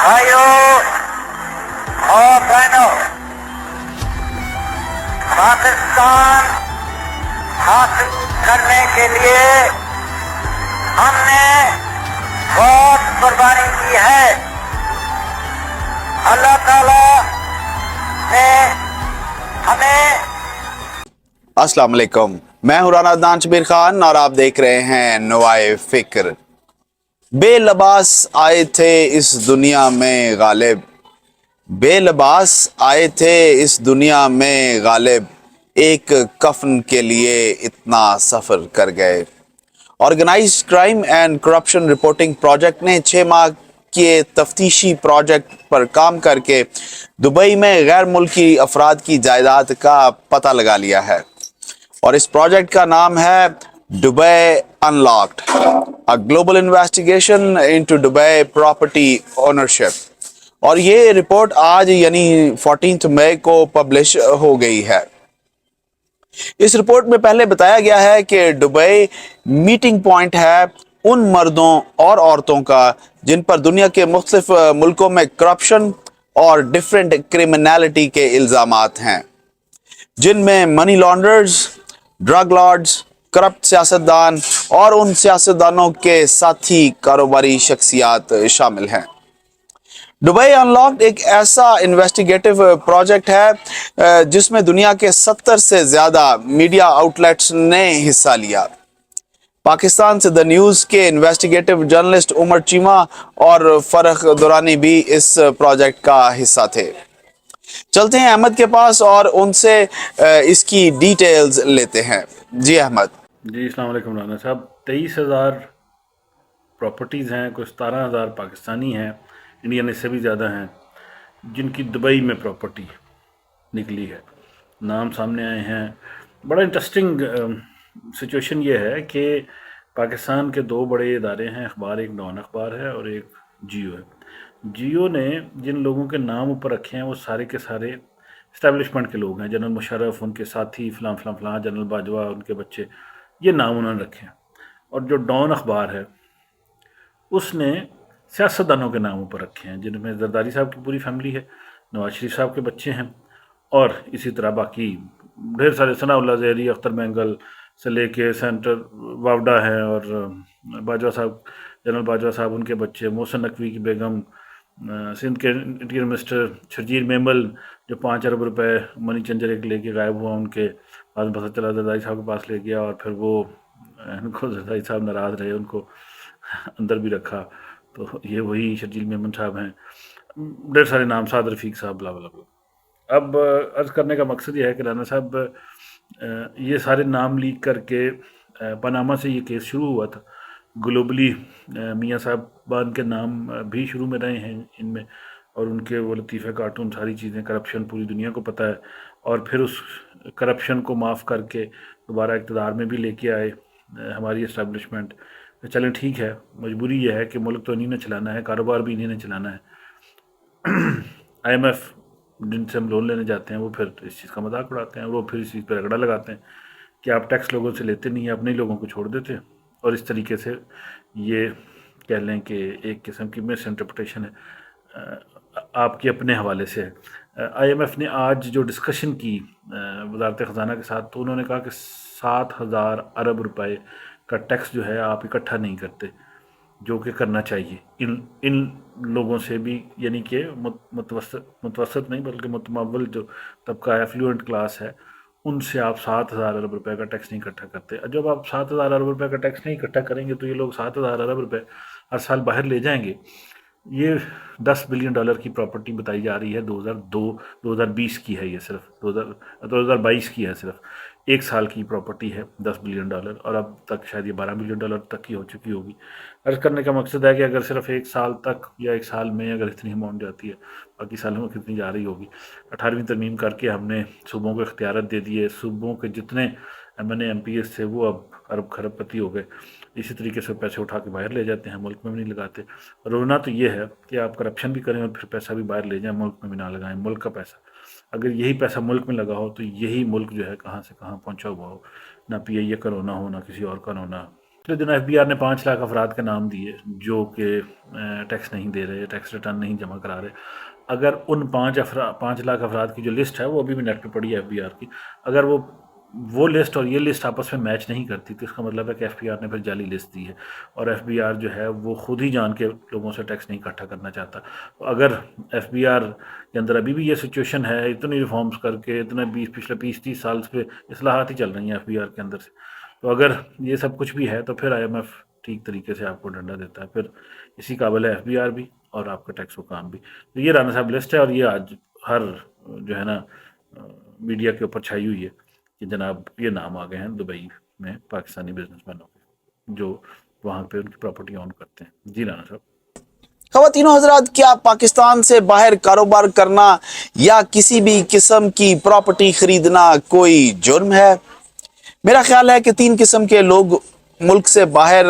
भाइयों और बहनों, पाकिस्तान हासिल करने के लिए हमने बहुत कुर्बानी की है। अल्लाह ताला ने हमें अस्सलाम वालेकुम, मैं हूं राना अदनान शबीर खान और आप देख रहे हैं नवाए फिक्र। बेलबास आए थे इस दुनिया में गालिब, बेलबास आए थे इस दुनिया में गालिब, एक कफन के लिए इतना सफ़र कर गए। Organised crime and corruption reporting project ने 6 माह के तफ्तीशी प्रोजेक्ट पर काम करके दुबई में गैर मुल्की अफराद की जायदाद का पता लगा लिया है और इस प्रोजेक्ट का नाम है Dubai unlocked, a global investigation into Dubai property ownership. और ये रिपोर्ट आज यानी 14 मई को पब्लिश हो गई है। इस रिपोर्ट में पहले बताया गया है कि दुबई मीटिंग पॉइंट है उन मर्दों और औरतों का जिन पर दुनिया के मुख्तलिफ मुल्कों में करप्शन और डिफरेंट क्रिमिनलिटी के इल्जामात हैं, जिनमें मनी लॉन्डर्स, ड्रग लॉर्ड्स, करप्ट सियासतदान और उन सियासतदानों के साथी कारोबारी शख्सियात शामिल हैं। दुबई अनलॉक्ड एक ऐसा इन्वेस्टिगेटिव प्रोजेक्ट है जिसमें दुनिया के 70 से ज्यादा मीडिया आउटलेट्स ने हिस्सा लिया। पाकिस्तान से द न्यूज़ के इन्वेस्टिगेटिव जर्नलिस्ट उमर चीमा और फरख दुरानी भी इस प्रोजेक्ट का हिस्सा थे। चलते हैं अहमद के पास और उनसे इसकी डिटेल्स लेते हैं। जी अहमद। जी अस्सलाम वालेकुम राना साहब। 23,000 प्रॉपर्टीज़ हैं, कुछ 17,000 पाकिस्तानी हैं, इंडियन इससे भी ज़्यादा हैं, जिनकी दुबई में प्रॉपर्टी निकली है, नाम सामने आए हैं। बड़ा इंटरेस्टिंग सिचुएशन ये है कि पाकिस्तान के 2 बड़े इदारे हैं अखबार, एक डॉन अखबार है और एक जियो है। जियो ने जिन लोगों के नाम ऊपर रखे हैं वो सारे के सारे इस्टेब्लिशमेंट के लोग हैं, जनरल मुशर्रफ, उनके साथी, फलां फलां फलां, जनरल बाजवा, उनके बच्चे, ये नाम उन्होंने रखे हैं। और जो डॉन अखबार है उसने सियासतदानों के नाम ऊपर रखे हैं, जिनमें जरदारी साहब की पूरी फैमिली है, नवाज शरीफ साहब के बच्चे हैं और इसी तरह बाकी ढेर सारे, सनाउल्लाह ज़हरी, अख्तर मैंगल से लेके सेंटर वावडा है और बाजवा साहब, जनरल बाजवा साहब, उनके बच्चे, मोहसिन नकवी की बेगम, सिंध के इंटीरियर मिनिस्टर शर्जील मेमल जो 5 अरब रुपए मनी चेंजर एक लेके गायब हुआ, उनके बाद में पता चला जरदारी साहब के पास ले गया और फिर वो उनको जरदारी साहब नाराज़ रहे, उनको अंदर भी रखा। तो ये वही शर्जील मेमन साहब हैं, ढेर सारे नाम, साद रफ़ीक साहब, बला बला बला। अब अर्ज़ करने का मकसद ये है कि राना साहब ये सारे नाम लीक करके पनामा से ये केस शुरू हुआ था। ग्लोबली मियाँ साहबान के नाम भी शुरू में रहे हैं इनमें, और उनके वो लतीफ़े कार्टून, सारी चीज़ें, करप्शन पूरी दुनिया को पता है। और फिर उस करप्शन को माफ़ करके दोबारा इक़्तिदार में भी लेके आए हमारी इस्टेब्लिशमेंट। चलें ठीक है, मजबूरी ये है कि मुल्क तो इन्हीं ने चलाना है, कारोबार भी इन्हीं ने चलाना है। IMF जिनसे हम लोन लेने जाते हैं वो फिर इस चीज़ का मजाक उड़ाते हैं, वो फिर इस चीज़ पर रगड़ा लगाते हैं कि आप टैक्स लोगों से लेते नहीं हैं, अपने लोगों को छोड़ देते हैं। और इस तरीके से ये कह लें कि एक किस्म की मिस इंटरप्रटेशन है, आपके अपने हवाले से है। IMF ने आज जो डिस्कशन की वज़ारत ख़ज़ाना के साथ, तो उन्होंने कहा कि 7,000 अरब रुपए का टैक्स जो है आप इकट्ठा नहीं करते, जो कि करना चाहिए इन लोगों से भी, यानी कि मुतवसत नहीं बल्कि मुतमव्वल जो तबका है, एफ्लुएंट क्लास है, उनसे आप 7,000 अरब रुपए का टैक्स नहीं इकट्ठा करते। जब आप 7,000 अरब रुपए का टैक्स नहीं इकट्ठा करेंगे तो ये लोग 7,000 अरब रुपए हर साल बाहर ले जाएंगे। ये $10 बिलियन की प्रॉपर्टी बताई जा रही है, 2020 की है, ये सिर्फ 2022 की है, सिर्फ 1 साल की प्रॉपर्टी है $10 बिलियन, और अब तक शायद ये $12 बिलियन तक की हो चुकी होगी। अर्ज़ करने का मकसद है कि अगर सिर्फ 1 साल तक या 1 साल में अगर इतनी अमाउंट जाती है, बाकी सालों में कितनी जा रही होगी। 18वीं तरमीम करके हमने सूबों को इख्तियारत दे दिए, सूबों के जितने MNA MPs थे वो अब अरब खरबपति हो गए। इसी तरीके से पैसे उठा के बाहर ले जाते हैं, मुल्क में भी नहीं लगाते। रोना तो ये है कि आप करप्शन भी करें और फिर पैसा भी बाहर ले जाएं, मुल्क में भी ना लगाएं। मुल्क का पैसा, अगर यही पैसा मुल्क में लगा हो तो यही मुल्क जो है कहाँ से कहाँ पहुँचा हुआ हो, ना PIA का रोना हो, ना किसी और का रोना। پچھلے دن FBI نے 5 لاکھ افراد کے نام دیے جو کہ ٹیکس نہیں دے رہے، ٹیکس ریٹرن نہیں جمع کرا رہے. اگر ان 5 لاکھ افراد کی جو لسٹ ہے وہ ابھی بھی نیٹ پہ پڑی ہے FBI کی، اگر وہ لسٹ اور یہ لسٹ آپس میں میچ نہیں کرتی تو اس کا مطلب ہے کہ FBI نے پھر جعلی لسٹ دی ہے، اور FBI جو ہے وہ خود ہی جان کے لوگوں سے ٹیکس نہیں اکٹھا کرنا چاہتا. اگر FBI کے اندر ابھی بھی یہ سچویشن ہے، اتنی ریفارمز کر کے اتنے پچھلے 20-30 سال سے اصلاحات ہی چل رہی ہیں FBI کے اندر سے، تو اگر یہ سب کچھ بھی ہے تو پھر IMF ٹھیک طریقے سے آپ کو ڈنڈا دیتا ہے. پھر اسی قابل ہے FBI بھی اور آپ کا ٹیکس حکام بھی. تو یہ رانا صاحب لسٹ ہے، اور یہ آج ہر جو ہے نا میڈیا کے اوپر چھائی ہوئی ہے کہ جناب یہ نام آ گئے ہیں دبئی میں پاکستانی بزنس مینوں کے جو وہاں پہ ان کی پراپرٹی اون کرتے ہیں. جی رانا صاحب. خواتین و حضرات، کیا پاکستان سے باہر کاروبار کرنا یا کسی بھی قسم کی پراپرٹی خریدنا کوئی جرم ہے؟ میرا خیال ہے کہ 3 قسم کے لوگ ملک سے باہر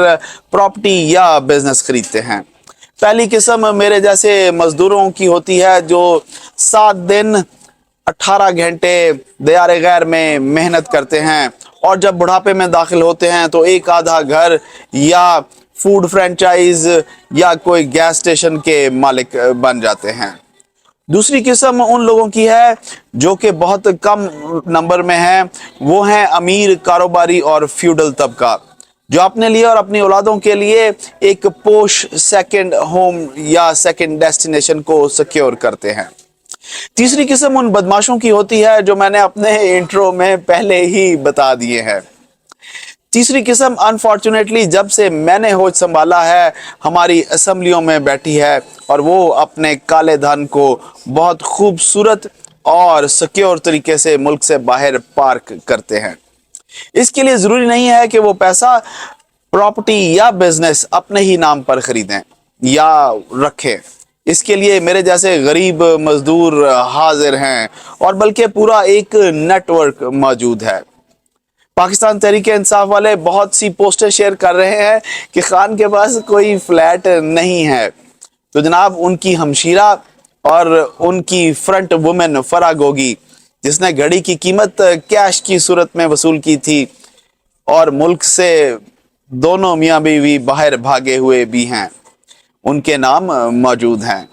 پراپرٹی یا بزنس خریدتے ہیں. پہلی قسم میرے جیسے مزدوروں کی ہوتی ہے جو 7 دن 18 گھنٹے دیار غیر میں محنت کرتے ہیں، اور جب بڑھاپے میں داخل ہوتے ہیں تو ایک آدھا گھر یا فوڈ فرینچائز یا کوئی گیس اسٹیشن کے مالک بن جاتے ہیں. دوسری قسم ان لوگوں کی ہے جو کہ بہت کم نمبر میں ہیں، وہ ہیں امیر کاروباری اور فیوڈل طبقہ جو اپنے لیے اور اپنی اولادوں کے لیے ایک پوش سیکنڈ ہوم یا سیکنڈ ڈیسٹینیشن کو سیکیور کرتے ہیں. تیسری قسم ان بدماشوں کی ہوتی ہے جو میں نے اپنے انٹرو میں پہلے ہی بتا دیے ہیں. تیسری قسم انفارچونیٹلی جب سے میں نے ہوش سنبھالا ہے ہماری اسمبلیوں میں بیٹھی ہے، اور وہ اپنے کالے دھن کو بہت خوبصورت اور سیکیور طریقے سے ملک سے باہر پارک کرتے ہیں. اس کے لیے ضروری نہیں ہے کہ وہ پیسہ پراپرٹی یا بزنس اپنے ہی نام پر خریدیں یا رکھیں. اس کے لیے میرے جیسے غریب مزدور حاضر ہیں، اور بلکہ پورا ایک نیٹ ورک موجود ہے. پاکستان تحریک انصاف والے بہت سی پوسٹیں شیئر کر رہے ہیں کہ خان کے پاس کوئی فلیٹ نہیں ہے، تو جناب ان کی ہمشیرہ اور ان کی فرنٹ وومن فرا گوگی جس نے گھڑی کی قیمت کیش کی صورت میں وصول کی تھی، اور ملک سے دونوں میاں بیوی باہر بھاگے ہوئے بھی ہیں، ان کے نام موجود ہیں.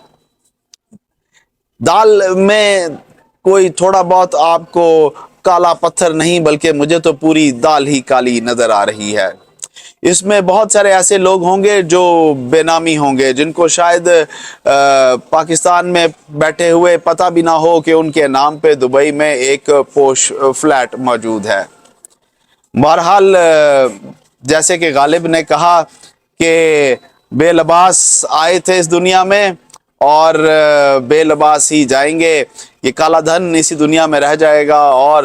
دال میں کوئی تھوڑا بہت آپ کو کالا پتھر نہیں، بلکہ مجھے تو پوری دال ہی کالی نظر آ رہی ہے. اس میں بہت سارے ایسے لوگ ہوں گے جو بے نامی ہوں گے، جن کو شاید پاکستان میں بیٹھے ہوئے پتہ بھی نہ ہو کہ ان کے نام پہ دبئی میں ایک پوش فلیٹ موجود ہے. بہرحال جیسے کہ غالب نے کہا کہ بے لباس آئے تھے اس دنیا میں اور بے لباس ہی جائیں گے. یہ کالا دھن اسی دنیا میں رہ جائے گا، اور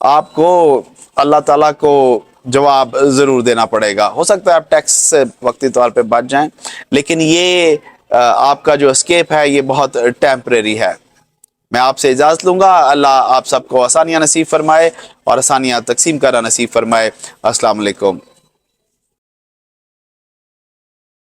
آپ کو اللہ تعالیٰ کو جواب ضرور دینا پڑے گا. ہو سکتا ہے آپ ٹیکس سے وقتی طور پہ بچ جائیں، لیکن یہ آپ کا جو اسکیپ ہے یہ بہت ٹیمپریری ہے. میں آپ سے اجازت لوں گا. اللہ آپ سب کو آسانیاں نصیب فرمائے اور آسانیاں تقسیم کرنا نصیب فرمائے. السلام علیکم.